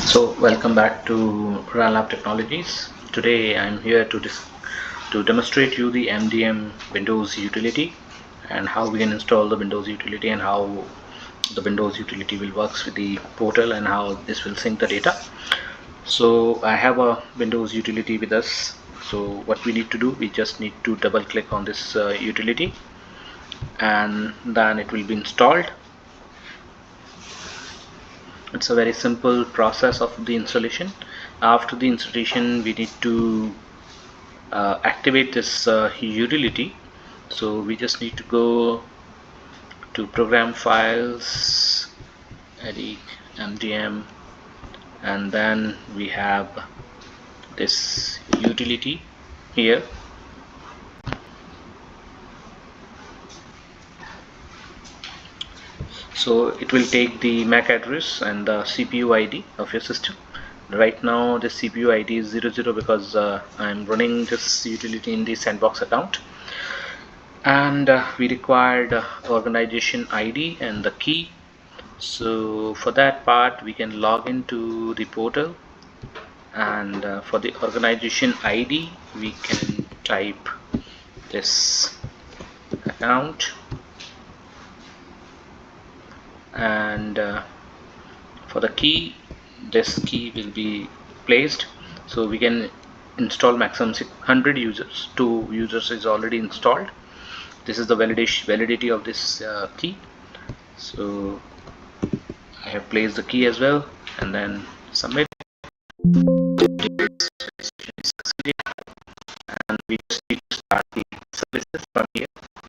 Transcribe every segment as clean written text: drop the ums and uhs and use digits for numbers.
So welcome back to RannLab Technologies. Today I'm here to demonstrate you the MDM Windows utility and how we can install the Windows utility and how the Windows utility will works with the portal and how this will sync the data. So I have a Windows utility with us. So what we need to do, we just need to double click on this utility and then it will be installed. It's a very simple process of the installation. After the installation we need to activate this utility. So we just need to go to program files, edit mdm, and then we have this utility here. So it will take the MAC address and the CPU ID of your system. Right now the CPU ID is 00 because I'm running this utility in the Sandbox account, and we required organization ID and the key. So for that part we can log into the portal, and for the organization ID we can type this account, and for the key, this key will be placed. So we can install maximum 600 users. 2 users is already installed. This is the validity of this key. So I have placed the key as well, and then submit. And we just need to start the services from here,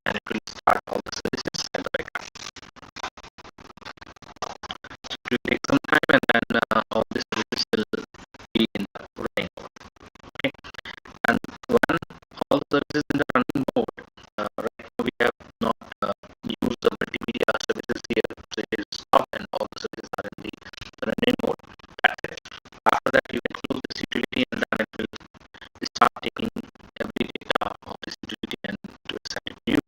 and it will start all the services at the background. So it will take some time, and then all the services will be in the running mode. Okay, and when all the services in the running mode, right now we have not used the multimedia services here, so it is stopped and all the services are in the running mode. That's it. After that you can close this utility, and then it will start taking every data of this utility and to send it to you.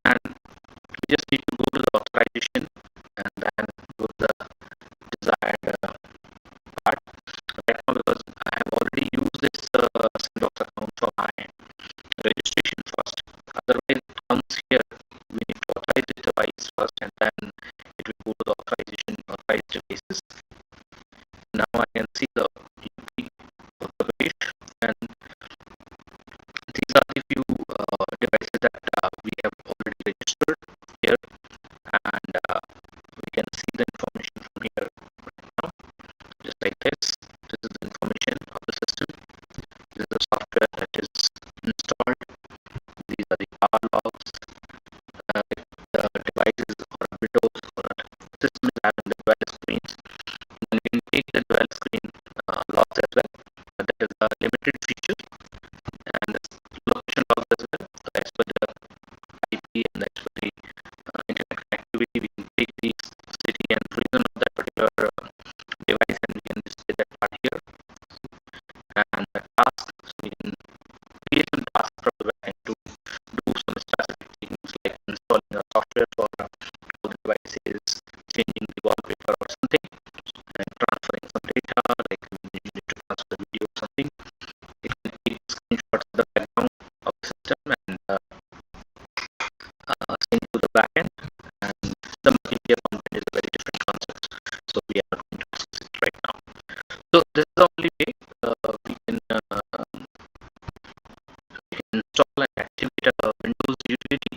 And we just need to go to the authorization and then go to the desired part. Right now, because I have already used this Sandbox account for my registration first. Otherwise it comes here, we need to authorize the device first, and then it will go to the authorized devices. Now I can see the UP of the page, and these are the few devices that we have already registered here, and we can see the information from here right now, just like this. This is the information of the system. This is the software that is installed. These are the power logs. If the devices or Windows or system is having the dual screens, then we can take the dual screen logs as well. That is a limited feature, and this location logs as well. As per the IP and as per the internet connectivity, we can take the city and region of that particular device, and we can display that part here. And the task, so we can create some tasks from the backend to do some specific things like installing a software for all the devices, changing the wallpaper or something, and transferring some data, like you need to transfer the video or something. It can take screenshots of the background of the system and send to the backend. And the multimedia component is a very different concept, so we are not going to discuss it right now. So this is the only way we can install and activate a Windows utility